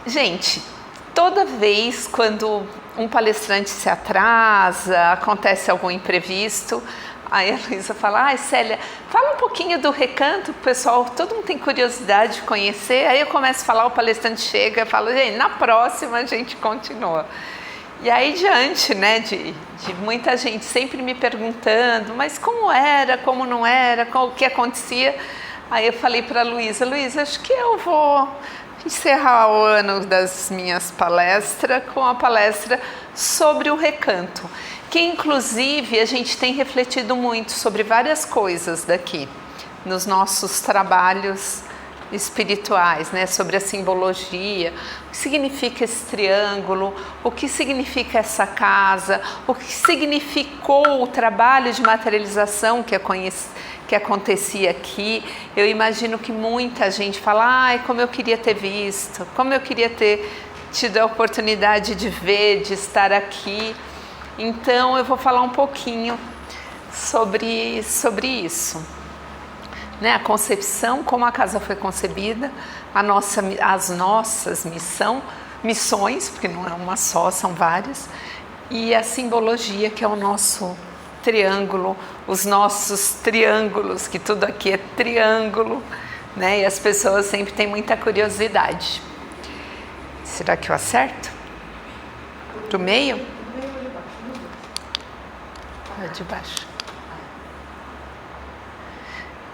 Gente, toda vez quando um palestrante se atrasa, acontece algum imprevisto, aí a Luísa fala: ai, Célia, fala um pouquinho do Recanto, pessoal, todo mundo tem curiosidade de conhecer. Aí eu começo a falar, o palestrante chega e fala: gente, na próxima a gente continua. E aí, diante, né, de muita gente sempre me perguntando, mas como era, como não era, o que acontecia, aí eu falei para a Luísa: Luísa, acho que eu vou encerrar o ano das minhas palestras com a palestra sobre o Recanto, que inclusive a gente tem refletido muito sobre várias coisas daqui, nos nossos trabalhos espirituais, né? Sobre a simbologia, o que significa esse triângulo, o que significa essa casa, o que significou o trabalho de materialização que acontecia aqui. Eu imagino que muita gente fala: ai, como eu queria ter visto, como eu queria ter tido a oportunidade de ver, de estar aqui. Então eu vou falar um pouquinho sobre isso, né? A concepção, como a casa foi concebida, as nossas missões, porque não é uma só, são várias, e a simbologia, que é o nosso triângulo, os nossos triângulos, que tudo aqui é triângulo, né? E as pessoas sempre têm muita curiosidade. Será que eu acerto? Do meio? De baixo.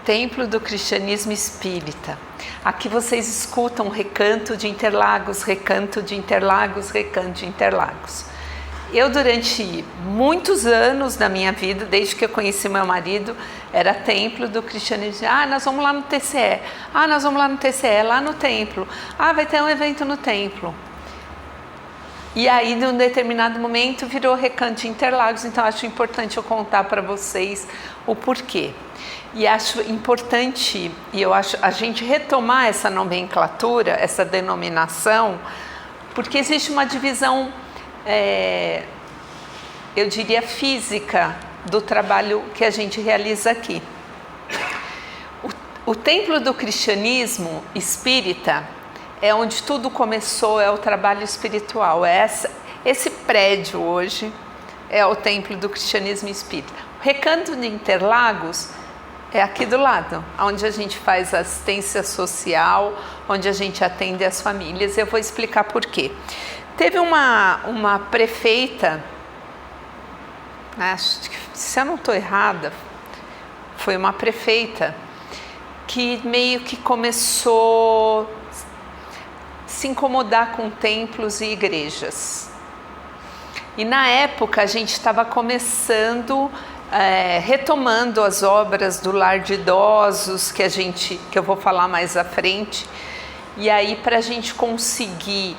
Templo do Cristianismo Espírita. Aqui vocês escutam Recanto de Interlagos, Recanto de Interlagos, Recanto de Interlagos. Eu, durante muitos anos da minha vida, desde que eu conheci meu marido, era Templo do Cristianismo. Ah, nós vamos lá no TCE. Ah, nós vamos lá no TCE, lá no templo. Ah, vai ter um evento no templo. E aí, num determinado momento, virou Recanto de Interlagos. Então, acho importante eu contar para vocês o porquê. E acho importante, e eu acho, a gente retomar essa nomenclatura, essa denominação, porque existe uma divisão, eu diria, física do trabalho que a gente realiza aqui. O Templo do Cristianismo Espírita é onde tudo começou, é o trabalho espiritual. Esse prédio hoje é o Templo do Cristianismo Espírita. O Recanto de Interlagos é aqui do lado, onde a gente faz assistência social, onde a gente atende as famílias. Eu vou explicar por quê. Teve uma prefeita, acho que, se eu não estou errada, foi uma prefeita que meio que começou a se incomodar com templos e igrejas. E na época a gente estava começando, retomando as obras do lar de idosos, que eu vou falar mais à frente. E aí, para a gente conseguir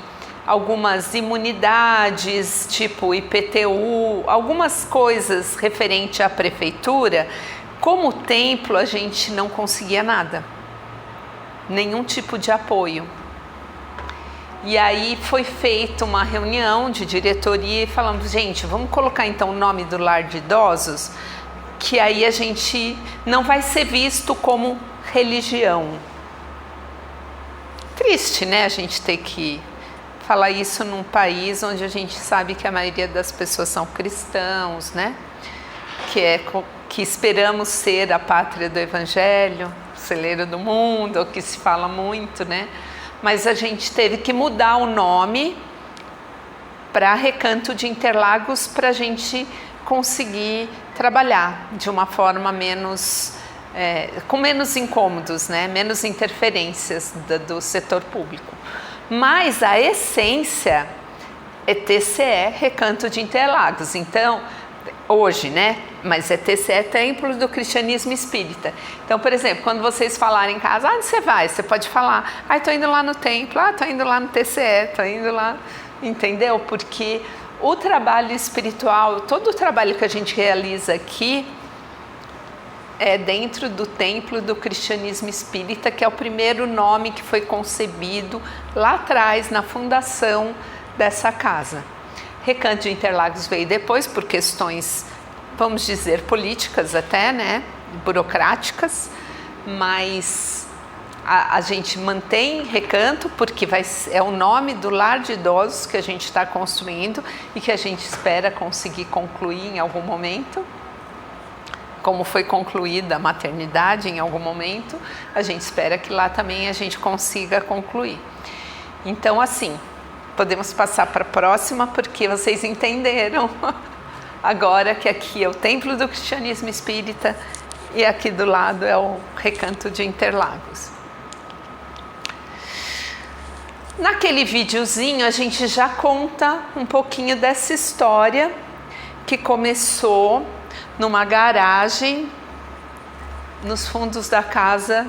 algumas imunidades, tipo IPTU, algumas coisas referente à prefeitura, como templo a gente não conseguia nada, nenhum tipo de apoio. E aí foi feita uma reunião de diretoria e falamos: gente, vamos colocar então o nome do lar de idosos, que aí a gente não vai ser visto como religião. Triste, né, a gente ter que falar isso num país onde a gente sabe que a maioria das pessoas são cristãos, né? Que esperamos ser a pátria do Evangelho, o celeiro do mundo, o que se fala muito, né? Mas a gente teve que mudar o nome para Recanto de Interlagos para a gente conseguir trabalhar de uma forma com menos incômodos, né? Menos interferências do setor público. Mas a essência é TCE, Recanto de Interlagos. Então, hoje, né? Mas é TCE, Templo do Cristianismo Espírita. Então, por exemplo, quando vocês falarem em casa: onde você vai? Você pode falar: estou indo lá no templo, estou indo lá no TCE, estou indo lá, entendeu? Porque o trabalho espiritual, todo o trabalho que a gente realiza aqui é dentro do Templo do Cristianismo Espírita, que é o primeiro nome que foi concebido lá atrás, na fundação dessa casa. Recanto de Interlagos veio depois por questões, vamos dizer, políticas até, né? burocráticas, mas a gente mantém Recanto porque é o nome do lar de idosos que a gente está construindo e que a gente espera conseguir concluir em algum momento. Como foi concluída a maternidade em algum momento, a gente espera que lá também a gente consiga concluir. Então, assim, podemos passar para a próxima, porque vocês entenderam agora que aqui é o Templo do Cristianismo Espírita e aqui do lado é o Recanto de Interlagos. Naquele videozinho a gente já conta um pouquinho dessa história que começou numa garagem nos fundos da casa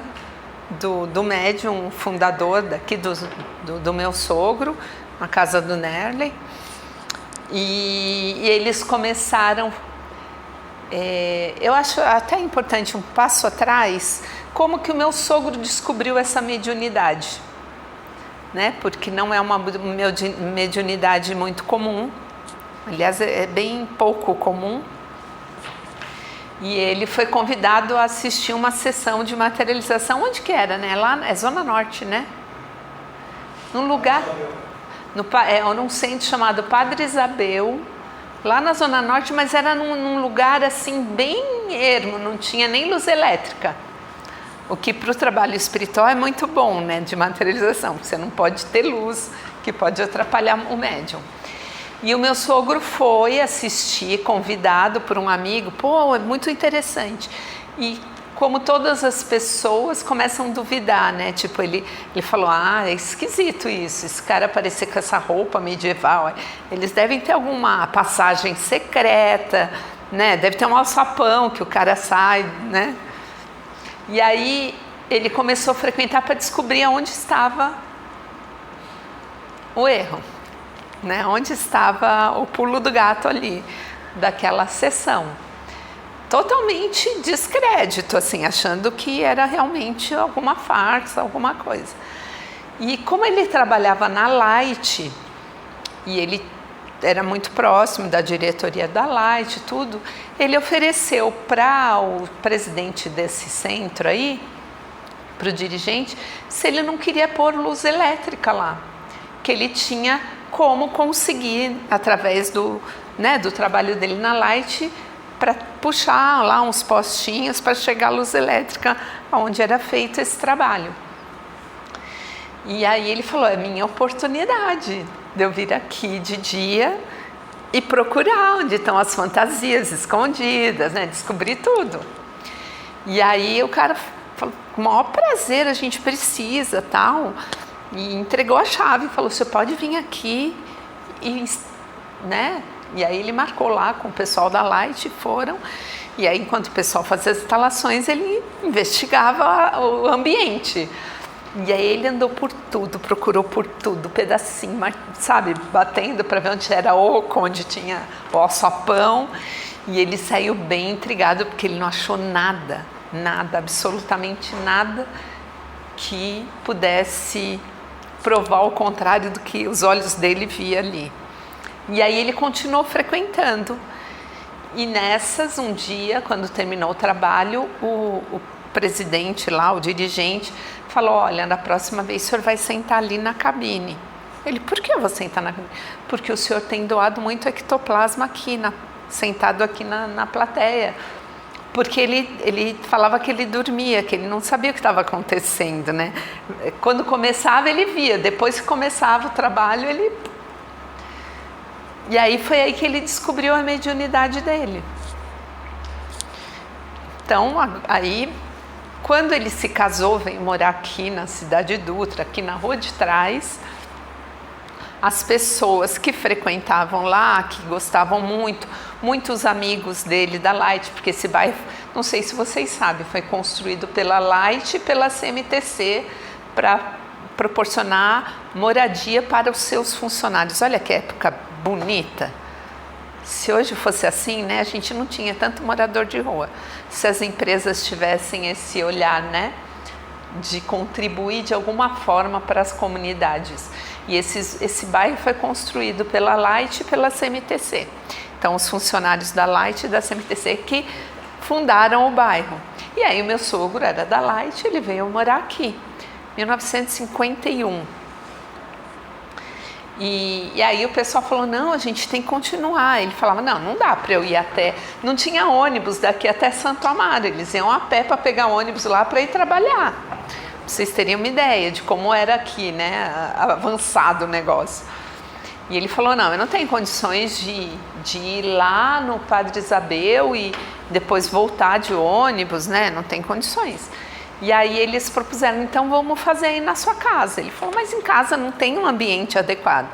do médium fundador daqui do meu sogro, na casa do Nerley, e eles começaram, eu acho até importante um passo atrás, como que o meu sogro descobriu essa mediunidade, né? Porque não é uma mediunidade muito comum, aliás é bem pouco comum. E ele foi convidado a assistir uma sessão de materialização. Onde que era, né? Lá é Zona Norte, né? Num lugar, num centro chamado Padre Isabel, lá na Zona Norte, mas era num lugar assim bem ermo, não tinha nem luz elétrica. O que para o trabalho espiritual é muito bom, né? De materialização, porque você não pode ter luz, que pode atrapalhar o médium. E o meu sogro foi assistir, convidado por um amigo. Pô, é muito interessante. E como todas as pessoas começam a duvidar, né? Tipo, ele falou, é esquisito isso, esse cara aparecer com essa roupa medieval. Eles devem ter alguma passagem secreta, né? Deve ter um alçapão que o cara sai, né? E aí ele começou a frequentar para descobrir onde estava o erro. Né, onde estava o pulo do gato ali, daquela sessão. Totalmente descrédito, assim, achando que era realmente alguma farsa, alguma coisa. E como ele trabalhava na Light, e ele era muito próximo da diretoria da Light, tudo, ele ofereceu para o presidente desse centro aí, para o dirigente, se ele não queria pôr luz elétrica lá, que ele tinha como conseguir, através do trabalho dele na Light, para puxar lá uns postinhos para chegar a luz elétrica onde era feito esse trabalho. E aí ele falou, é minha oportunidade de eu vir aqui de dia e procurar onde estão as fantasias escondidas, né? Descobrir tudo. E aí o cara falou, com o maior prazer, a gente precisa, tal. E entregou a chave, falou, você pode vir aqui, né? E aí ele marcou lá com o pessoal da Light, foram, e aí enquanto o pessoal fazia as instalações, ele investigava o ambiente. E aí ele andou por tudo, procurou por tudo, pedacinho, sabe, batendo para ver onde era oco, onde tinha o alçapão, e ele saiu bem intrigado, porque ele não achou nada, absolutamente nada que pudesse provar o contrário do que os olhos dele via ali. E aí ele continuou frequentando. E nessas, um dia, quando terminou o trabalho, o presidente lá, o dirigente, falou, olha, na próxima vez o senhor vai sentar ali na cabine. Ele, por que eu vou sentar na cabine? Porque o senhor tem doado muito ectoplasma aqui, sentado aqui na plateia. Porque ele falava que ele dormia, que ele não sabia o que estava acontecendo, né? Quando começava ele via, depois que começava o trabalho ele... E aí foi aí que ele descobriu a mediunidade dele. Então, aí, quando ele se casou, veio morar aqui na Cidade Dutra, aqui na Rua de Trás, as pessoas que frequentavam lá, que gostavam muito, muitos amigos dele da Light, porque esse bairro, não sei se vocês sabem, foi construído pela Light e pela CMTC para proporcionar moradia para os seus funcionários. Olha que época bonita. Se hoje fosse assim, né, a gente não tinha tanto morador de rua. Se as empresas tivessem esse olhar, né, de contribuir de alguma forma para as comunidades. E esse bairro foi construído pela Light e pela CMTC. Então, os funcionários da Light e da CMTC que fundaram o bairro. E aí o meu sogro era da Light, ele veio morar aqui, 1951. E aí o pessoal falou, não, a gente tem que continuar. Ele falava, não dá para eu ir até... Não tinha ônibus daqui até Santo Amaro, eles iam a pé para pegar ônibus lá para ir trabalhar. Pra vocês terem uma ideia de como era aqui, né, avançado o negócio. E ele falou, não, eu não tenho condições de ir lá no Padre Isabel e depois voltar de ônibus, né, não tem condições. E aí eles propuseram, então vamos fazer aí na sua casa. Ele falou, mas em casa não tem um ambiente adequado.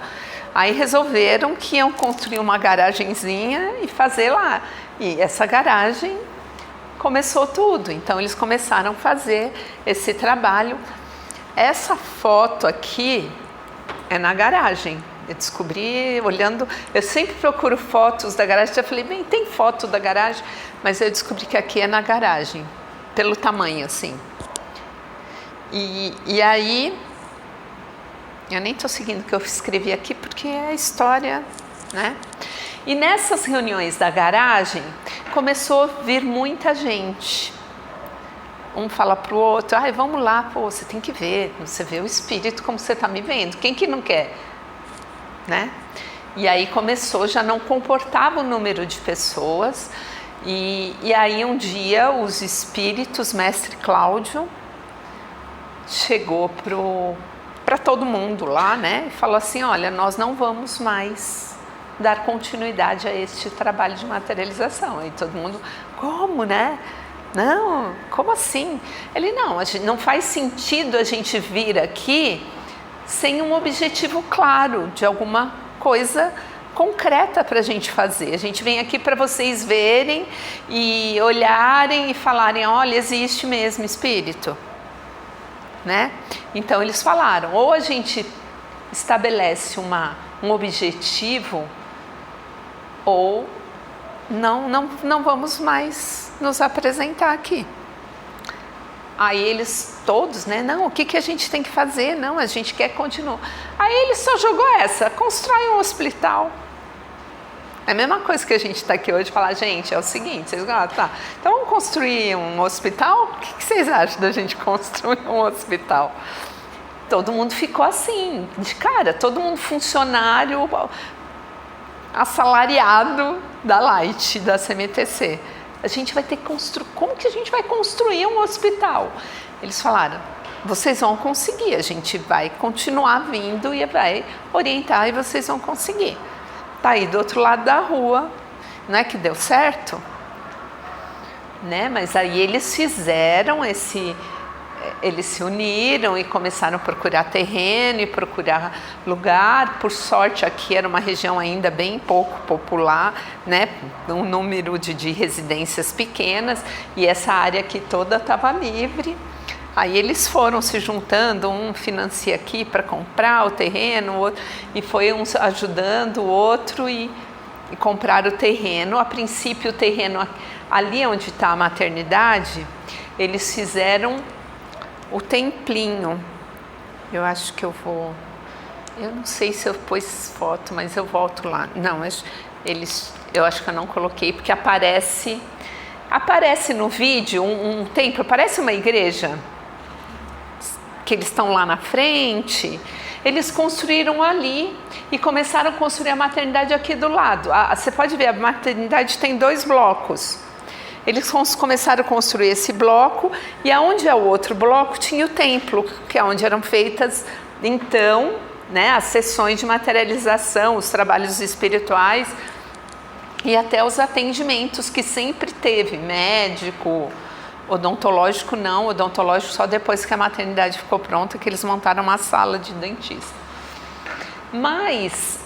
Aí resolveram que iam construir uma garagenzinha e fazer lá. E essa garagem começou tudo. Então eles começaram a fazer esse trabalho. Essa foto aqui é na garagem. Eu descobri olhando, eu sempre procuro fotos da garagem. Eu falei, bem, tem foto da garagem, mas eu descobri que aqui é na garagem, pelo tamanho assim. E aí, eu nem estou seguindo o que eu escrevi aqui porque é a história, né? E nessas reuniões da garagem começou a vir muita gente. Um fala para o outro, ai, vamos lá, pô, você tem que ver, você vê o espírito como você está me vendo, quem que não quer? Né? E aí começou, já não comportava o número de pessoas, e aí um dia os espíritos, mestre Cláudio, chegou para todo mundo lá, né, e falou assim, olha, nós não vamos mais dar continuidade a este trabalho de materialização. E todo mundo, como, né? Não, como assim? Ele, não faz sentido a gente vir aqui sem um objetivo claro de alguma coisa concreta para a gente fazer. A gente vem aqui para vocês verem e olharem e falarem, olha, existe mesmo espírito, né? Então eles falaram, ou a gente estabelece um objetivo, ou não vamos mais nos apresentar aqui. Aí eles todos, né, não, o que a gente tem que fazer? Não, a gente quer continuar. Aí ele só jogou essa, constrói um hospital. É a mesma coisa que a gente está aqui hoje, falar, gente, é o seguinte, vocês tá, então vamos construir um hospital? O que vocês acham da gente construir um hospital? Todo mundo ficou assim, de cara, todo mundo funcionário assalariado da Light, da CMTC. A gente vai ter que construir, como que a gente vai construir um hospital? Eles falaram, vocês vão conseguir, a gente vai continuar vindo e vai orientar e vocês vão conseguir. Tá aí do outro lado da rua, não é que deu certo? Né? Mas aí eles fizeram eles se uniram e começaram a procurar terreno e procurar lugar. Por sorte, aqui era uma região ainda bem pouco popular, né? Um número de residências pequenas, e essa área aqui toda estava livre. Aí eles foram se juntando, um financia aqui para comprar o terreno, o outro, e foi um ajudando o outro e comprar o terreno. A princípio, o terreno ali onde está a maternidade, eles fizeram o templinho. Eu acho que eu não sei se eu pus foto, mas eu volto lá. Não, eu acho que eu não coloquei, porque aparece no vídeo um templo, parece uma igreja, que eles estão lá na frente. Eles construíram ali e começaram a construir a maternidade aqui do lado. Você pode ver, a maternidade tem 2 blocos. Eles começaram a construir esse bloco, e aonde é o outro bloco tinha o templo, que é onde eram feitas, então, né, as sessões de materialização, os trabalhos espirituais e até os atendimentos que sempre teve, médico, odontológico não, odontológico só depois que a maternidade ficou pronta, que eles montaram uma sala de dentista. Mas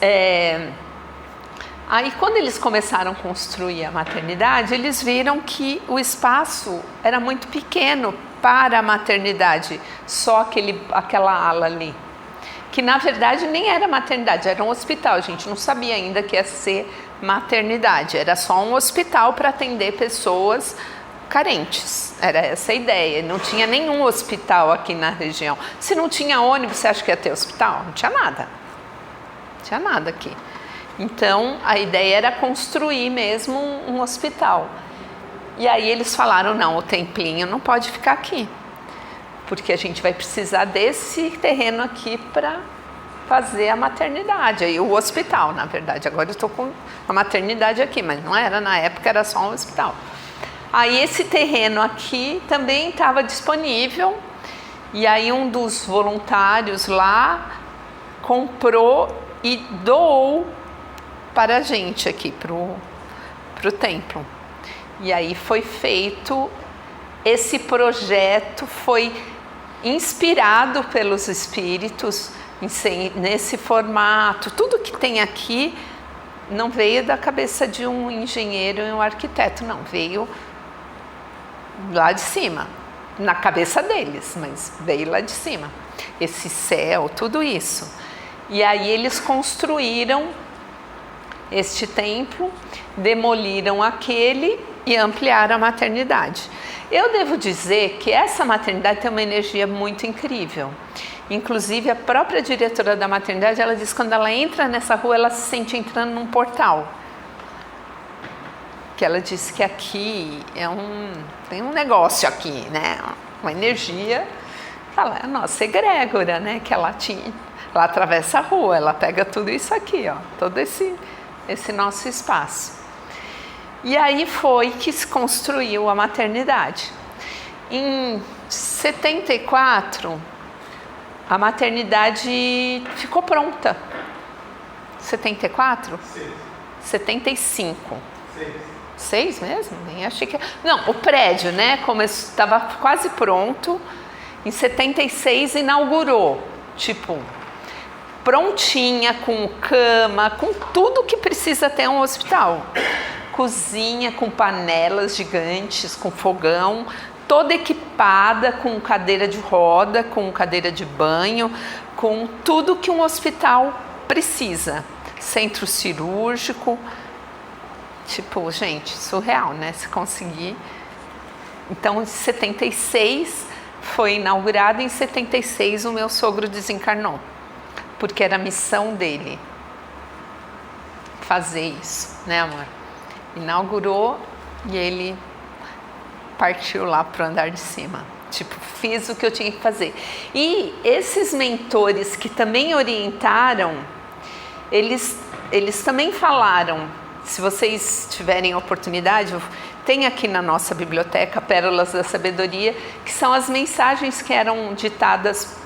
aí quando eles começaram a construir a maternidade, eles viram que o espaço era muito pequeno para a maternidade, só aquela ala ali, que na verdade nem era maternidade, era um hospital. A gente não sabia ainda que ia ser maternidade, era só um hospital para atender pessoas carentes, era essa a ideia. Não tinha nenhum hospital aqui na região. Se não tinha ônibus, você acha que ia ter hospital? Não tinha nada, não tinha nada aqui. Então a ideia era construir mesmo um hospital. E aí eles falaram, não, o templinho não pode ficar aqui, porque a gente vai precisar desse terreno aqui para fazer a maternidade, aí o hospital, na verdade. Agora eu estou com a maternidade aqui, mas não era, na época era só um hospital. Aí esse terreno aqui também estava disponível, e aí um dos voluntários lá comprou e doou para a gente aqui, pro templo. E aí foi feito, esse projeto foi inspirado pelos espíritos nesse formato. Tudo que tem aqui não veio da cabeça de um engenheiro e um arquiteto, não, veio lá de cima, na cabeça deles, mas veio lá de cima. Esse céu, tudo isso. E aí eles construíram este templo, demoliram aquele e ampliaram a maternidade. Eu devo dizer que essa maternidade tem uma energia muito incrível. Inclusive, a própria diretora da maternidade, ela diz que quando ela entra nessa rua, ela se sente entrando num portal. Que ela diz que aqui tem um negócio aqui, né? Uma energia. Ela é a nossa egrégora, né? Que ela atravessa a rua, ela pega tudo isso aqui, ó, todo esse nosso espaço. E aí foi que se construiu a maternidade. Em 74, a maternidade ficou pronta. 74? 75. 6 mesmo? Nem achei que... Não, o prédio, né? Como estava quase pronto, em 76 inaugurou, tipo, prontinha, com cama, com tudo que precisa ter um hospital. Cozinha com panelas gigantes, com fogão, toda equipada com cadeira de roda, com cadeira de banho, com tudo que um hospital precisa. Centro cirúrgico, tipo, gente, surreal, né? Se conseguir. Então, em 76 foi inaugurado, em 76 o meu sogro desencarnou, porque era a missão dele fazer isso, né, amor? Inaugurou e ele partiu lá para o andar de cima. Tipo, fiz o que eu tinha que fazer. E esses mentores que também orientaram, eles também falaram, se vocês tiverem oportunidade, tem aqui na nossa biblioteca Pérolas da Sabedoria, que são as mensagens que eram ditadas,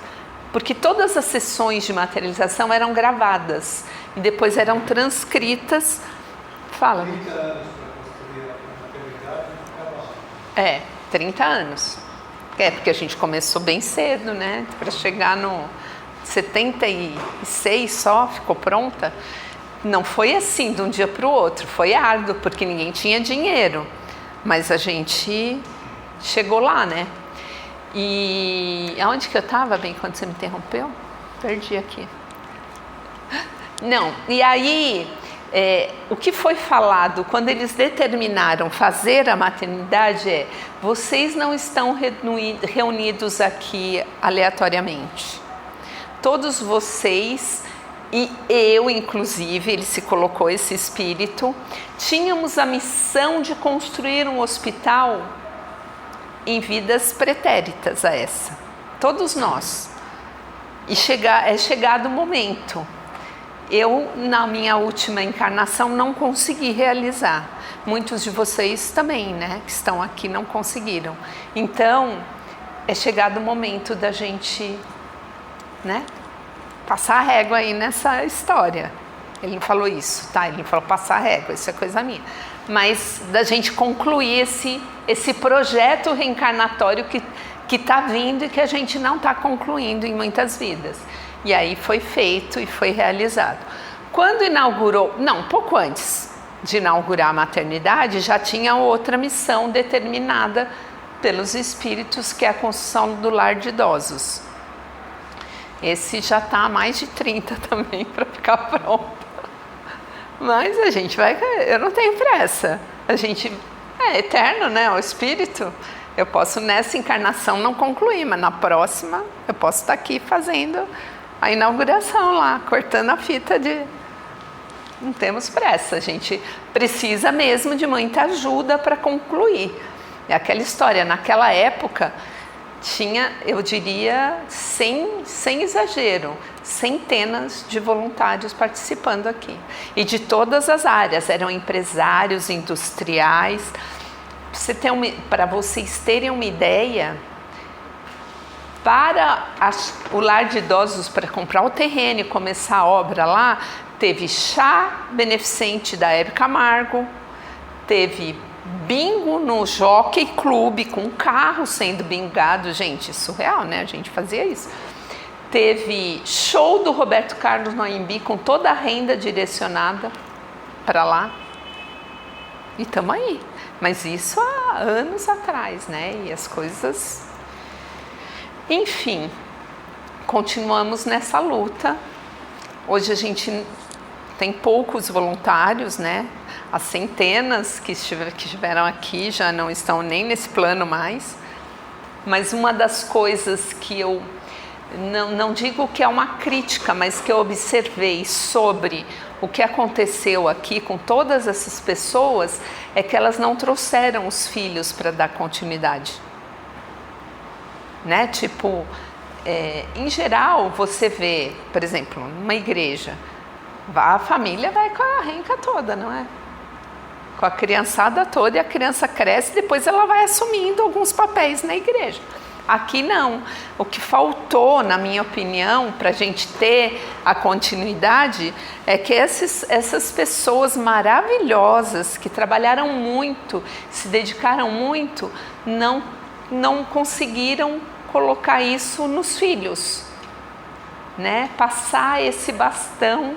porque todas as sessões de materialização eram gravadas e depois eram transcritas. Fala. 30 anos para construir a maternidade. 30 anos. Porque a gente começou bem cedo, né? Para chegar no 76 só, ficou pronta. Não foi assim de um dia para o outro, foi árduo, porque ninguém tinha dinheiro. Mas a gente chegou lá, né? E aonde que eu estava, bem, quando você me interrompeu? Perdi aqui. Não, e aí... o que foi falado quando eles determinaram fazer a maternidade é: vocês não estão reunidos aqui aleatoriamente. Todos vocês, e eu inclusive, ele se colocou esse espírito, tínhamos a missão de construir um hospital em vidas pretéritas a essa. Todos nós. E é chegado o momento. Eu, na minha última encarnação, não consegui realizar. Muitos de vocês também, né, que estão aqui, não conseguiram. Então, é chegado o momento da gente, né, passar a régua aí nessa história. Ele não falou isso, tá? Ele não falou passar a régua, isso é coisa minha. Mas da gente concluir esse projeto reencarnatório que está vindo e que a gente não está concluindo em muitas vidas. E aí foi feito e foi realizado. Quando inaugurou, não, pouco antes de inaugurar a maternidade, já tinha outra missão determinada pelos espíritos, que é a construção do lar de idosos. Esse já está há mais de 30 também para ficar pronto. Mas a gente vai, eu não tenho pressa. A gente é eterno, né? O espírito. Eu posso nessa encarnação não concluir, mas na próxima eu posso estar aqui fazendo a inauguração lá, cortando a fita não temos pressa, a gente precisa mesmo de muita ajuda para concluir. É aquela história, naquela época tinha, eu diria, sem exagero, centenas de voluntários participando aqui. E de todas as áreas, eram empresários, industriais. Para vocês terem uma ideia, para o lar de idosos, para comprar o terreno e começar a obra lá, teve chá beneficente da Hebe Camargo, teve bingo no Jockey Club, com um carro sendo bingado, gente, surreal, né? A gente fazia isso. Teve show do Roberto Carlos no AMB, com toda a renda direcionada para lá. E estamos aí. Mas isso há anos atrás, né? E as coisas... Enfim, continuamos nessa luta. Hoje a gente tem poucos voluntários, né? As centenas que estiveram aqui já não estão nem nesse plano mais. Mas uma das coisas que eu não digo que é uma crítica, mas que eu observei sobre o que aconteceu aqui com todas essas pessoas é que elas não trouxeram os filhos para dar continuidade. Né? Tipo, em geral, você vê, por exemplo, numa igreja, a família vai com a renca toda, não é? Com a criançada toda, e a criança cresce, depois ela vai assumindo alguns papéis na igreja. Aqui não. O que faltou, na minha opinião, para a gente ter a continuidade, é que essas pessoas maravilhosas, que trabalharam muito, se dedicaram muito, não conseguiram colocar isso nos filhos, né? Passar esse bastão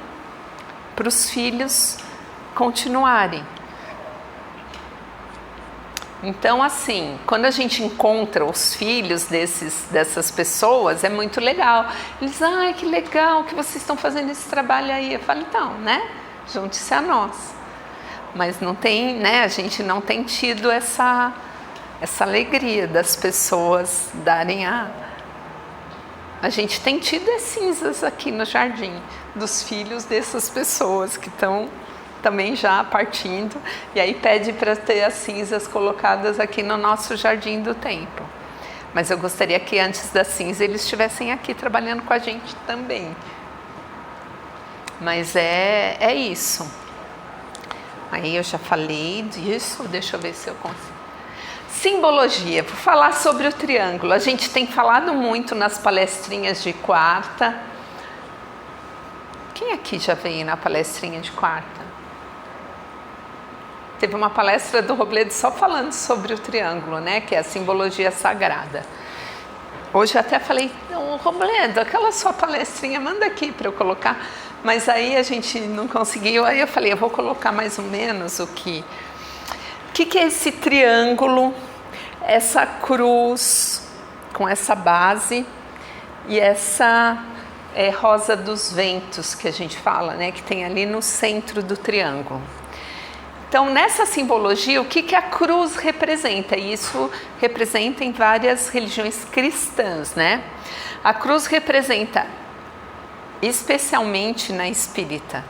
para os filhos continuarem. Então, assim, quando a gente encontra os filhos dessas pessoas, é muito legal. Eles, ai, que legal que vocês estão fazendo esse trabalho aí. Eu falo, então, né? Junte-se a nós. Mas não tem, né? A gente não tem tido essa alegria das pessoas darem a gente tem tido cinzas aqui no jardim dos filhos dessas pessoas que estão também já partindo, e aí pede para ter as cinzas colocadas aqui no nosso jardim do templo. Mas eu gostaria que antes da cinza eles estivessem aqui trabalhando com a gente também. Mas é isso. Aí eu já falei disso, deixa eu ver se eu consigo. Simbologia, vou falar sobre o triângulo. A gente tem falado muito nas palestrinhas de quarta. Quem aqui já veio na palestrinha de quarta? Teve uma palestra do Robledo só falando sobre o triângulo, né? Que é a simbologia sagrada. Hoje eu até falei, Robledo, aquela sua palestrinha, manda aqui para eu colocar. Mas aí a gente não conseguiu, aí eu falei, eu vou colocar mais ou menos o que é esse triângulo, essa cruz com essa base e essa rosa dos ventos que a gente fala, né? Que tem ali no centro do triângulo. Então, nessa simbologia, o que a cruz representa? Isso representa em várias religiões cristãs, né? A cruz representa, especialmente na espírita,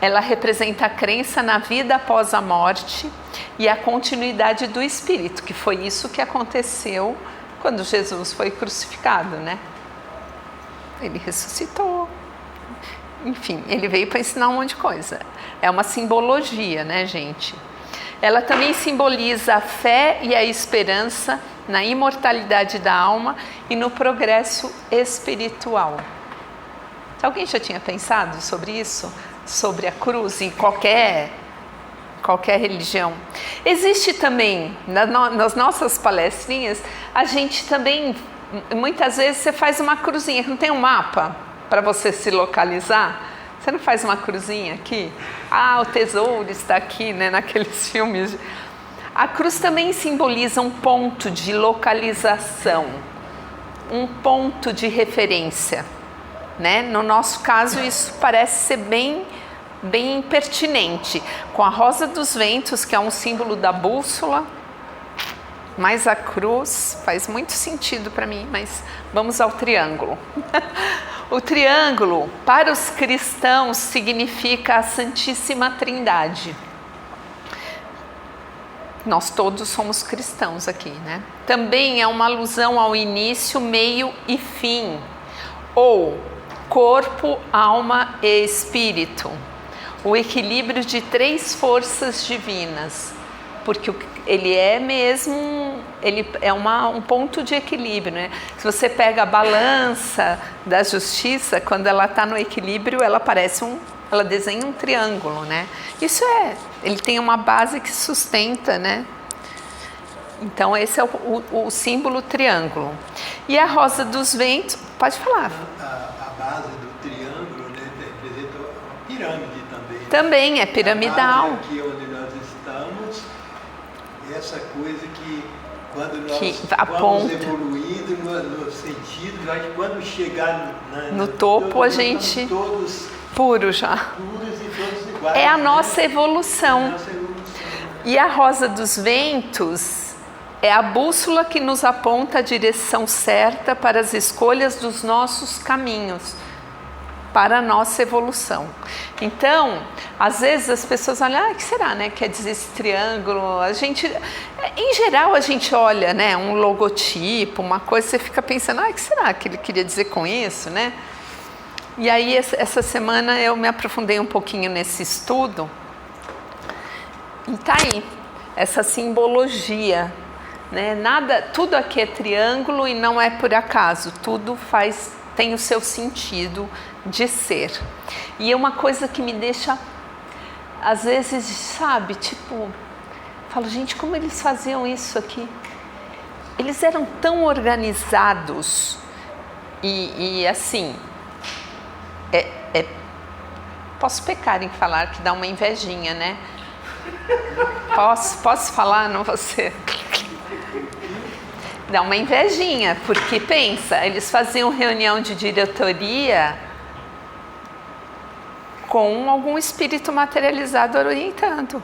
ela representa a crença na vida após a morte e a continuidade do espírito, que foi isso que aconteceu quando Jesus foi crucificado, né? Ele ressuscitou. Enfim, ele veio para ensinar um monte de coisa. É uma simbologia, né, gente? Ela também simboliza a fé e a esperança na imortalidade da alma e no progresso espiritual. Alguém já tinha pensado sobre isso? Sobre a cruz em qualquer religião? Existe também, nas nossas palestrinhas, a gente também, muitas vezes você faz uma cruzinha, não tem um mapa para você se localizar? Você não faz uma cruzinha aqui? Ah, o tesouro está aqui, né, naqueles filmes. A cruz também simboliza um ponto de localização, um ponto de referência, né? No nosso caso, isso parece ser bem pertinente. Com a rosa dos ventos, que é um símbolo da bússola, mas a cruz faz muito sentido para mim, mas vamos ao triângulo. O triângulo, para os cristãos, significa a Santíssima Trindade. Nós todos somos cristãos aqui, né? Também é uma alusão ao início, meio e fim, ou corpo, alma e espírito. O equilíbrio de 3 forças divinas, porque ele é mesmo, ele é um ponto de equilíbrio, né? Se você pega a balança da justiça, quando ela está no equilíbrio, ela ela desenha um triângulo, né? Ele tem uma base que sustenta, né? Então esse é o símbolo triângulo. E a rosa dos ventos, pode falar. A base do triângulo, né, representa uma pirâmide também. Também é piramidal. Aqui onde nós estamos, essa coisa que quando nós vamos evoluindo no sentido, quando chegar no topo, a gente todos puro já. Puros e todos iguais. É a nossa evolução. E a rosa dos ventos é a bússola que nos aponta a direção certa para as escolhas dos nossos caminhos, para a nossa evolução. Então, às vezes as pessoas olham, o que será, né? Quer dizer esse triângulo? Em geral, a gente olha, né, um logotipo, uma coisa, você fica pensando, o que será que ele queria dizer com isso, né? E aí, essa semana eu me aprofundei um pouquinho nesse estudo e tá aí, essa simbologia, né? Tudo aqui é triângulo e não é por acaso, tudo tem o seu sentido de ser. E é uma coisa que me deixa, às vezes, sabe, falo, gente, como eles faziam isso aqui? Eles eram tão organizados e assim... Posso pecar em falar que dá uma invejinha, né? Posso falar, não você? Dá uma invejinha, porque pensa, eles faziam reunião de diretoria com algum espírito materializado orientando.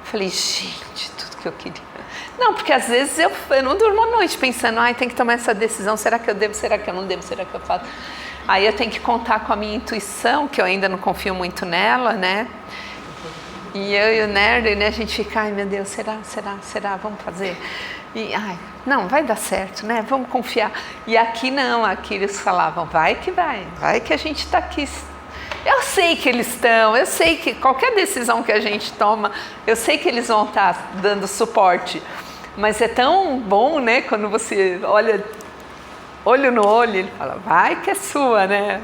Falei, gente, tudo que eu queria. Não, porque às vezes eu não durmo à noite pensando, tem que tomar essa decisão, será que eu devo, será que eu não devo, será que eu faço? Aí eu tenho que contar com a minha intuição, que eu ainda não confio muito nela, né? E eu e o nerd, né, a gente fica, meu Deus, será, vamos fazer? E, não, vai dar certo, né? Vamos confiar. E aqui não, aqui eles falavam, vai que a gente está aqui. Eu sei que eles estão, eu sei que qualquer decisão que a gente toma, eu sei que eles vão estar dando suporte. Mas é tão bom, né, quando você olha... olho no olho, ele fala, vai que é sua, né?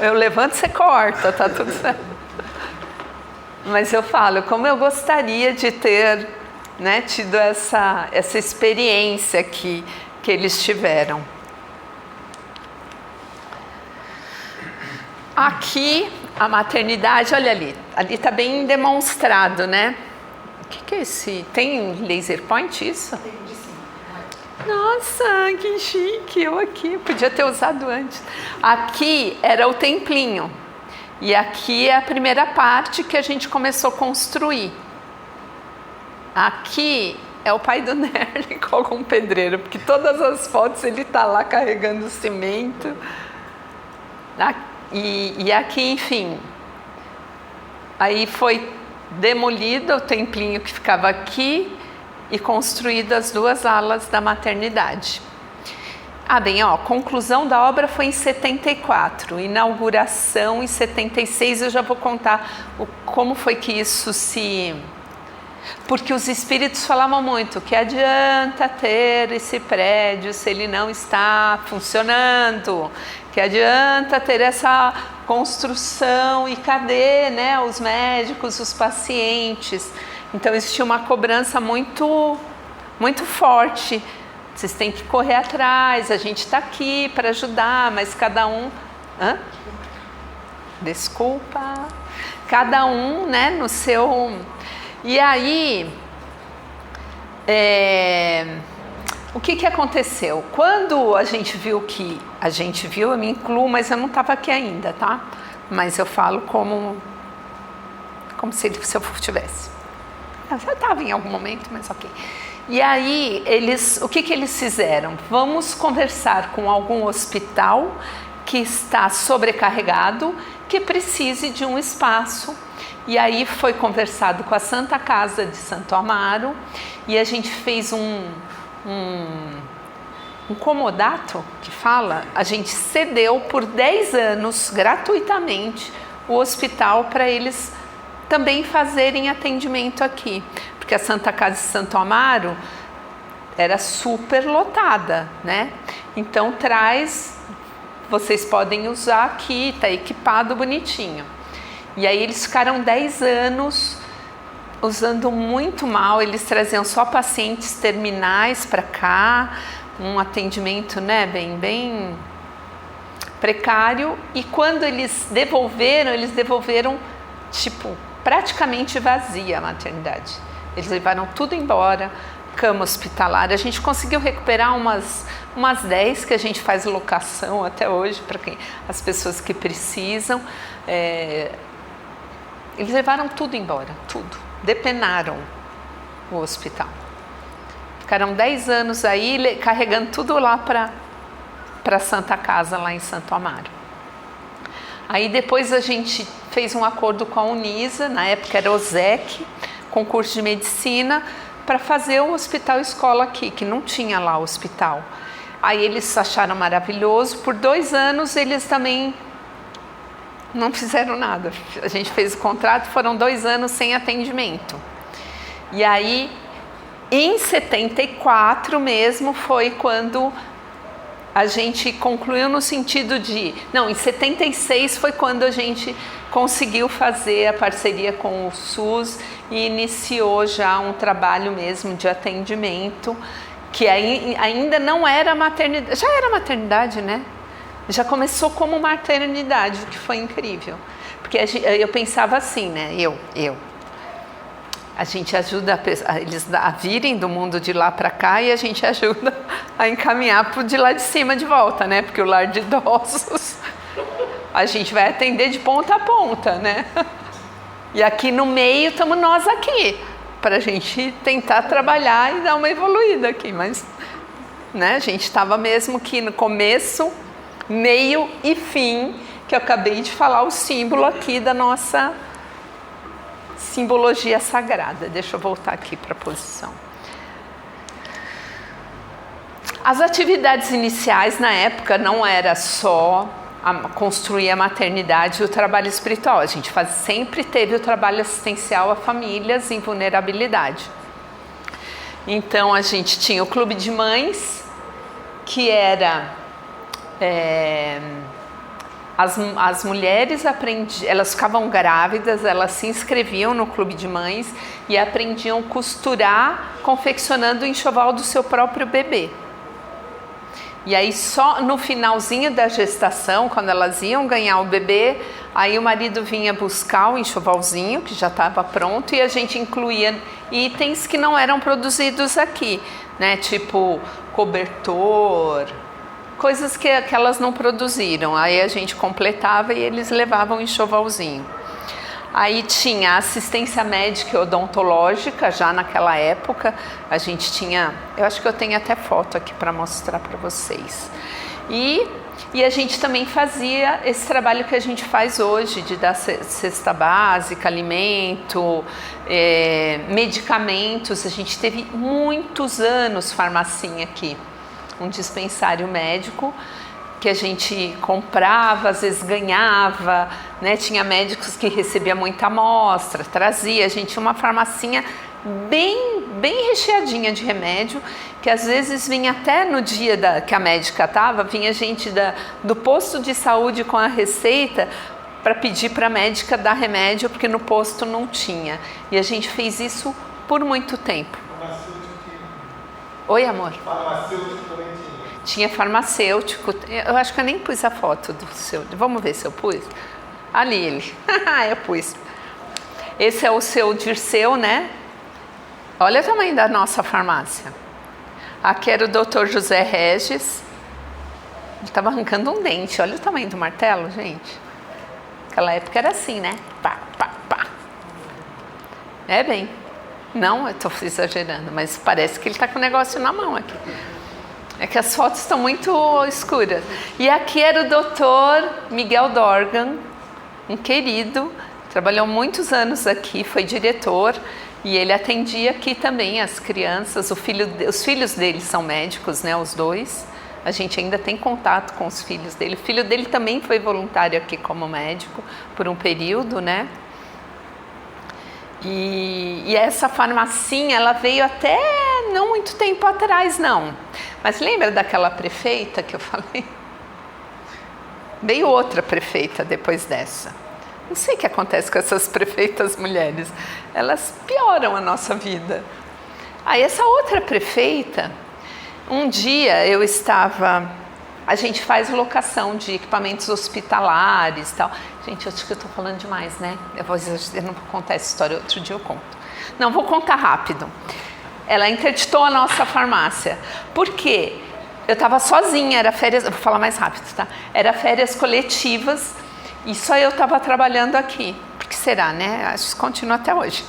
Eu levanto, você corta, tá tudo certo. Mas eu falo, como eu gostaria de ter, né, tido essa experiência que eles tiveram. Aqui, a maternidade, olha ali está bem demonstrado, né? O que é esse? Tem laser point isso? Nossa, que chique, eu aqui, podia ter usado antes. Aqui era o templinho, e aqui é a primeira parte que a gente começou a construir. Aqui é o pai do nerd com algum pedreiro, porque todas as fotos ele está lá carregando cimento. E aqui, enfim, aí foi demolido o templinho que ficava aqui, e construídas 2 alas da maternidade. Conclusão da obra foi em 74, inauguração em 76, eu já vou contar como foi que isso porque os espíritos falavam muito, que adianta ter esse prédio se ele não está funcionando, que adianta ter essa construção e cadê, né, os médicos, os pacientes. Então existia uma cobrança muito, muito forte. Vocês têm que correr atrás, a gente está aqui para ajudar, mas cada um... Desculpa. Cada um, né, no seu... E aí, o que aconteceu? Quando a gente viu eu me incluo, mas eu não estava aqui ainda, tá? Mas eu falo como se eu tivesse. Eu já estava em algum momento, mas ok. E aí, o que eles fizeram? Vamos conversar com algum hospital que está sobrecarregado, que precise de um espaço. E aí foi conversado com a Santa Casa de Santo Amaro e a gente fez um comodato, que fala, a gente cedeu por 10 anos gratuitamente o hospital para eles também fazerem atendimento aqui, porque a Santa Casa de Santo Amaro era super lotada, né? Então vocês podem usar aqui, tá equipado bonitinho. E aí eles ficaram 10 anos usando muito mal, eles traziam só pacientes terminais para cá, um atendimento, né, bem precário, e quando eles devolveram tipo praticamente vazia a maternidade. Eles levaram tudo embora, cama hospitalar. A gente conseguiu recuperar umas 10 que a gente faz locação até hoje para as pessoas que precisam. Eles levaram tudo embora, tudo. Depenaram o hospital. Ficaram 10 anos aí carregando tudo lá para Santa Casa, lá em Santo Amaro. Aí depois a gente fez um acordo com a Unisa, na época era o ZEC, concurso de medicina, para fazer o hospital escola aqui, que não tinha lá o hospital. Aí eles acharam maravilhoso, por 2 anos eles também não fizeram nada. A gente fez o contrato, foram 2 anos sem atendimento. E aí, em 74 mesmo, foi quando a gente concluiu no sentido de... Não, em 76 foi quando a gente conseguiu fazer a parceria com o SUS e iniciou já um trabalho mesmo de atendimento, que ainda não era maternidade, já era maternidade, né? Já começou como maternidade, o que foi incrível. Porque eu pensava assim, né? A gente ajuda eles a virem do mundo de lá para cá e a gente ajuda a encaminhar para o de lá de cima de volta, né? Porque o lar de idosos a gente vai atender de ponta a ponta, né? E aqui no meio estamos nós aqui, para a gente tentar trabalhar e dar uma evoluída aqui. Mas, né? A gente estava mesmo que no começo, meio e fim, que eu acabei de falar o símbolo aqui da nossa simbologia sagrada. Deixa eu voltar aqui para a posição. As atividades iniciais na época não era só construir a maternidade e o trabalho espiritual. A gente sempre teve o trabalho assistencial a famílias em vulnerabilidade. Então a gente tinha o clube de mães, que era as mulheres elas ficavam grávidas, elas se inscreviam no clube de mães e aprendiam a costurar confeccionando o enxoval do seu próprio bebê. E aí só no finalzinho da gestação, quando elas iam ganhar o bebê, aí o marido vinha buscar o enxovalzinho que já estava pronto e a gente incluía itens que não eram produzidos aqui, né? Tipo cobertor, coisas que elas não produziram. Aí a gente completava e eles levavam o enxovalzinho. Aí tinha assistência médica e odontológica, já naquela época. A gente tinha, eu acho que eu tenho até foto aqui para mostrar para vocês. E a gente também fazia esse trabalho que a gente faz hoje, de dar cesta básica, alimento, medicamentos. A gente teve muitos anos farmacinha aqui, um dispensário médico, que a gente comprava, às vezes ganhava, né? Tinha médicos que recebiam muita amostra, trazia. A gente tinha uma farmacinha bem recheadinha de remédio, que às vezes vinha até no dia que a médica estava, vinha gente do posto de saúde com a receita para pedir para a médica dar remédio, porque no posto não tinha. E a gente fez isso por muito tempo. Oi, amor? Farmacêutico também tinha. Tinha farmacêutico, eu acho que eu nem pus a foto do seu, vamos ver se eu pus. Ali ele, eu pus. Esse é o seu Dirceu, né? Olha o tamanho da nossa farmácia. Aqui era o Dr. José Regis, ele estava arrancando um dente, olha o tamanho do martelo, gente. Naquela época era assim, né? Pá, pá, pá. Não, eu estou exagerando, mas parece que ele está com o negócio na mão aqui. É que as fotos estão muito escuras. E aqui era o doutor Miguel Dorgan, um querido, trabalhou muitos anos aqui, foi diretor, e ele atendia aqui também as crianças. Os filhos dele são médicos, né, os dois. A gente ainda tem contato com os filhos dele. O filho dele também foi voluntário aqui como médico por um período, né? E essa farmacinha, ela veio até não muito tempo atrás, não. Mas lembra daquela prefeita que eu falei? Veio outra prefeita depois dessa. Não sei o que acontece com essas prefeitas mulheres. Elas pioram a nossa vida. Aí essa outra prefeita, um dia eu estava... A gente faz locação de equipamentos hospitalares e tal. Gente, eu acho que eu estou falando demais, né? Eu não vou contar essa história, outro dia eu conto. Não, vou contar rápido. Ela interditou a nossa farmácia. Por quê? Eu estava sozinha, era férias... Vou falar mais rápido, tá? Era férias coletivas e só eu estava trabalhando aqui. Por que será, né? Acho que continua até hoje.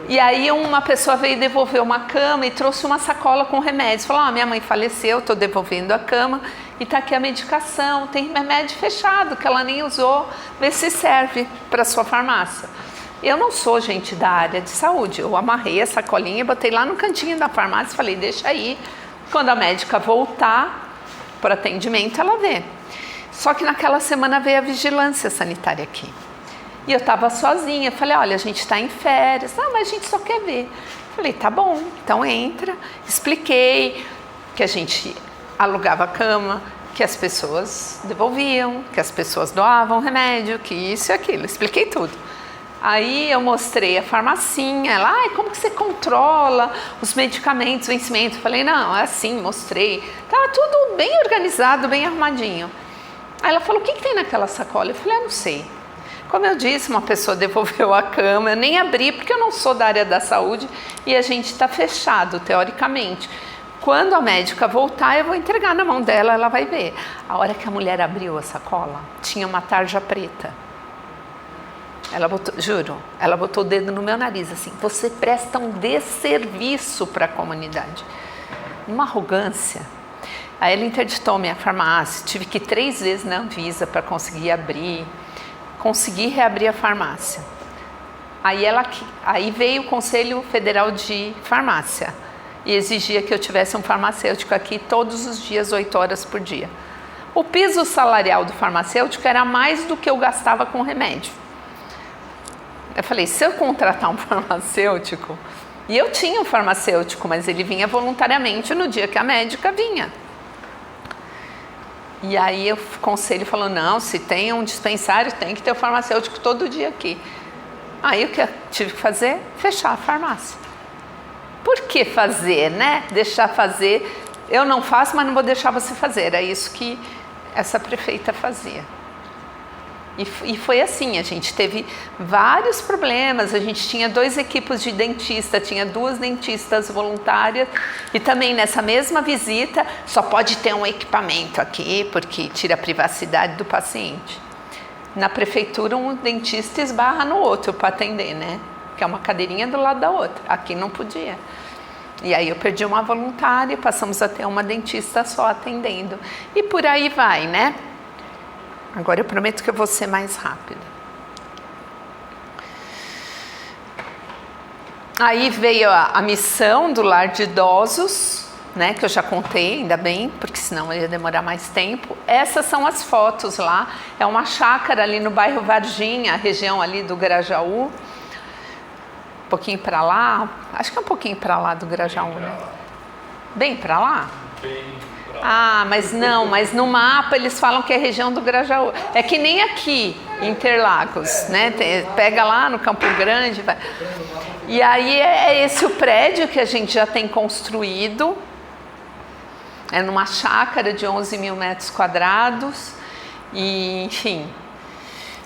E aí uma pessoa veio devolver uma cama e trouxe uma sacola com remédios. Falou, minha mãe faleceu, estou devolvendo a cama e está aqui a medicação. Tem remédio fechado que ela nem usou, vê se serve para a sua farmácia. Eu não sou gente da área de saúde. Eu amarrei a sacolinha, botei lá no cantinho da farmácia e falei, deixa aí. Quando a médica voltar para atendimento, ela vê. Só que naquela semana veio a vigilância sanitária aqui. E eu estava sozinha, falei, olha, a gente está em férias, mas a gente só quer ver. Falei, tá bom, então entra. Expliquei que a gente alugava a cama, que as pessoas devolviam, que as pessoas doavam remédio, que isso e aquilo, expliquei tudo. Aí eu mostrei a farmacinha, ela, como que você controla os medicamentos, vencimento? Falei, não, é assim, mostrei. Estava tudo bem organizado, bem arrumadinho. Aí ela falou, o que tem naquela sacola? Eu falei, não sei. Como eu disse, uma pessoa devolveu a cama, eu nem abri porque eu não sou da área da saúde e a gente está fechado, teoricamente. Quando a médica voltar, eu vou entregar na mão dela, ela vai ver. A hora que a mulher abriu a sacola, tinha uma tarja preta. Ela botou, juro, ela botou o dedo no meu nariz assim, você presta um desserviço para a comunidade. Uma arrogância. Aí ela interditou minha farmácia, tive que ir 3 vezes na Anvisa para conseguir abrir. Consegui reabrir a farmácia. Aí veio o Conselho Federal de Farmácia e exigia que eu tivesse um farmacêutico aqui todos os dias, 8 horas por dia. O piso salarial do farmacêutico era mais do que eu gastava com remédio. Eu falei, se eu contratar um farmacêutico... E eu tinha um farmacêutico, mas ele vinha voluntariamente no dia que a médica vinha. E aí o conselho falou, não, se tem um dispensário, tem que ter o farmacêutico todo dia aqui. Aí o que eu tive que fazer? Fechar a farmácia. Por que fazer, né? Deixar fazer. Eu não faço, mas não vou deixar você fazer. Era isso que essa prefeita fazia. E foi assim, a gente teve vários problemas, a gente tinha 2 equipes de dentista, tinha 2 dentistas voluntárias e também nessa mesma visita só pode ter um equipamento aqui, porque tira a privacidade do paciente. Na prefeitura um dentista esbarra no outro para atender, né? Que é uma cadeirinha do lado da outra, aqui não podia. E aí eu perdi uma voluntária e passamos a ter uma dentista só atendendo. E por aí vai, né? Agora eu prometo que eu vou ser mais rápida. Aí veio a missão do lar de idosos, né, que eu já contei, ainda bem, porque senão ia demorar mais tempo. Essas são as fotos lá. É uma chácara ali no bairro Varginha, a região ali do Grajaú. Um pouquinho para lá, acho que é um pouquinho para lá do Grajaú, né? Bem para lá? Bem. Mas não, mas no mapa eles falam que é região do Grajaú. É que nem aqui, em Interlagos, né? Pega lá no Campo Grande. Vai. E aí é esse o prédio que a gente já tem construído. É numa chácara de 11 mil metros quadrados. E, enfim,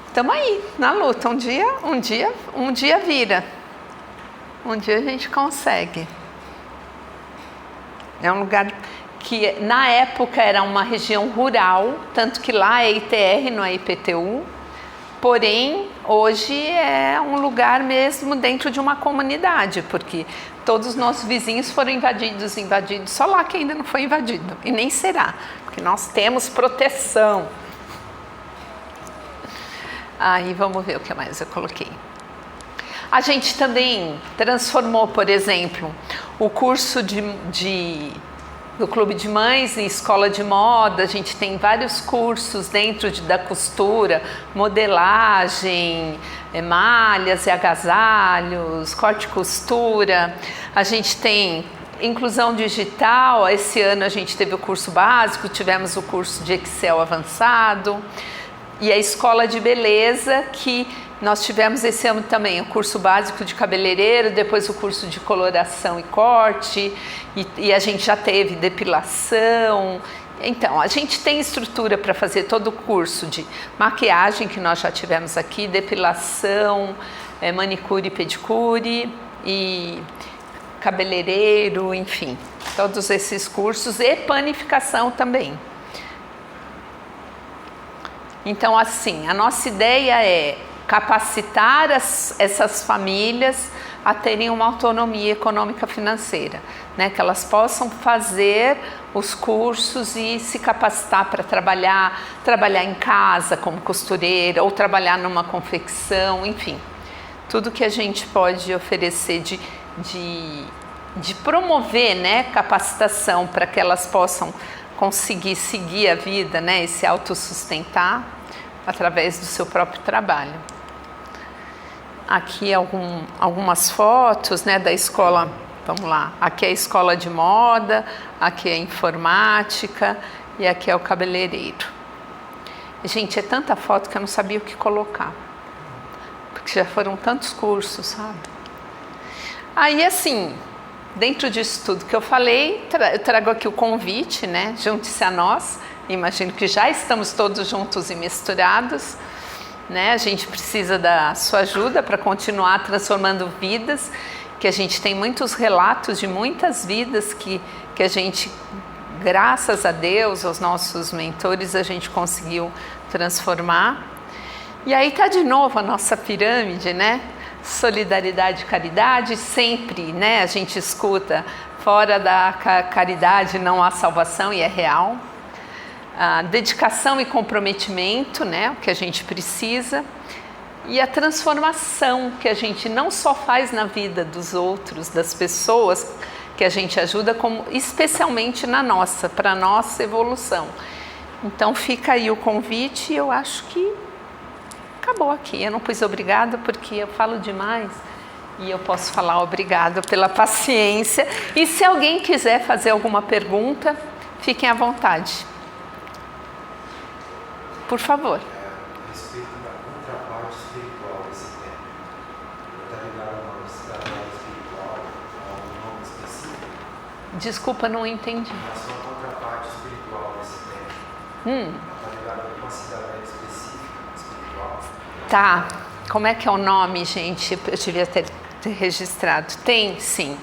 estamos aí, na luta. Um dia vira. Um dia a gente consegue. É um lugar... que na época era uma região rural, tanto que lá é ITR, não é IPTU, porém hoje é um lugar mesmo dentro de uma comunidade, porque todos os nossos vizinhos foram invadidos, só lá que ainda não foi invadido, e nem será, porque nós temos proteção. Aí vamos ver o que mais eu coloquei. A gente também transformou, por exemplo, o curso do Clube de Mães em escola de moda. A gente tem vários cursos dentro da costura, modelagem, malhas e agasalhos, corte e costura. A gente tem inclusão digital. Esse ano a gente teve o curso básico, tivemos o curso de Excel avançado e a escola de beleza, que nós tivemos esse ano também o curso básico de cabeleireiro, depois o curso de coloração e corte, e a gente já teve depilação. Então, a gente tem estrutura para fazer todo o curso de maquiagem, que nós já tivemos aqui, depilação, manicure e pedicure, e cabeleireiro, enfim, todos esses cursos, e panificação também. Então, assim, a nossa ideia é capacitar essas famílias a terem uma autonomia econômica financeira, né? Que elas possam fazer os cursos e se capacitar para trabalhar em casa como costureira, ou trabalhar numa confecção, enfim, tudo que a gente pode oferecer de promover, né, capacitação para que elas possam conseguir seguir a vida, né, e se autossustentar através do seu próprio trabalho. Aqui algumas fotos, né, da escola. Vamos lá, aqui é a escola de moda, aqui é a informática e aqui é o cabeleireiro. Gente, é tanta foto que eu não sabia o que colocar, porque já foram tantos cursos, sabe? Aí, assim, dentro disso tudo que eu falei, eu trago aqui o convite, né? Junte-se a nós. Imagino que já estamos todos juntos e misturados, né? A gente precisa da sua ajuda para continuar transformando vidas, que a gente tem muitos relatos de muitas vidas que a gente, graças a Deus, aos nossos mentores, a gente conseguiu transformar. E aí tá de novo a nossa pirâmide, né? Solidariedade e caridade, sempre, né? A gente escuta, fora da caridade não há salvação, e é real. A dedicação e comprometimento, né, o que a gente precisa, e a transformação que a gente não só faz na vida dos outros, das pessoas que a gente ajuda, como especialmente na nossa, para a nossa evolução. Então fica aí o convite, e eu acho que acabou aqui. Eu não pus obrigado porque eu falo demais e eu posso falar obrigado pela paciência. E se alguém quiser fazer alguma pergunta, fiquem à vontade. Por favor. A respeito da contraparte espiritual desse tempo, está ligado a uma cidadania espiritual, a um nome específico? Desculpa, não entendi. A sua contraparte espiritual desse tempo, está ligado a uma cidadania espiritual? Tá. Como é que é o nome, gente? Eu devia ter registrado. Tem, sim.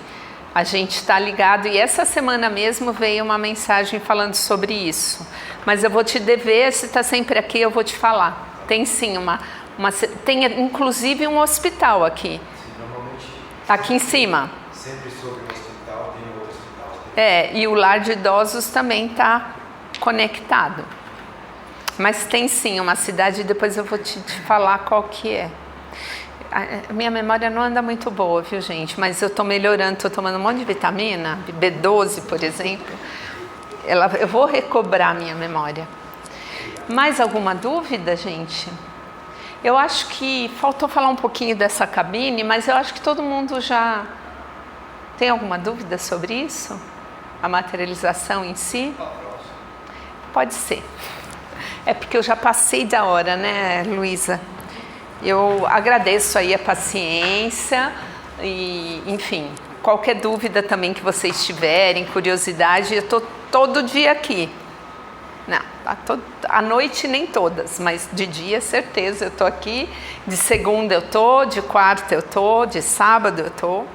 A gente está ligado, e essa semana mesmo veio uma mensagem falando sobre isso. Mas eu vou te dever, se está sempre aqui, eu vou te falar. Tem sim, tem inclusive um hospital aqui. Sim, normalmente. Aqui em cima. Sempre sobre o hospital, tem outro hospital. E o lar de idosos também está conectado. Mas tem sim uma cidade, depois eu vou te falar qual que é. A minha memória não anda muito boa, viu, gente? Mas eu estou melhorando, estou tomando um monte de vitamina, B12, por exemplo. Eu vou recobrar a minha memória. Mais alguma dúvida, gente? Eu acho que faltou falar um pouquinho dessa cabine, mas eu acho que todo mundo já tem alguma dúvida sobre isso? A materialização em si? Pode ser. É porque eu já passei da hora, né, Luísa? Eu agradeço aí a paciência e, enfim, qualquer dúvida também que vocês tiverem, curiosidade, eu estou todo dia aqui. Não, à noite nem todas, mas de dia, certeza, eu estou aqui. De segunda eu estou, de quarta eu estou, de sábado eu estou.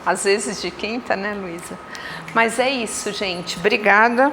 Às vezes de quinta, né, Luísa? Mas é isso, gente. Obrigada.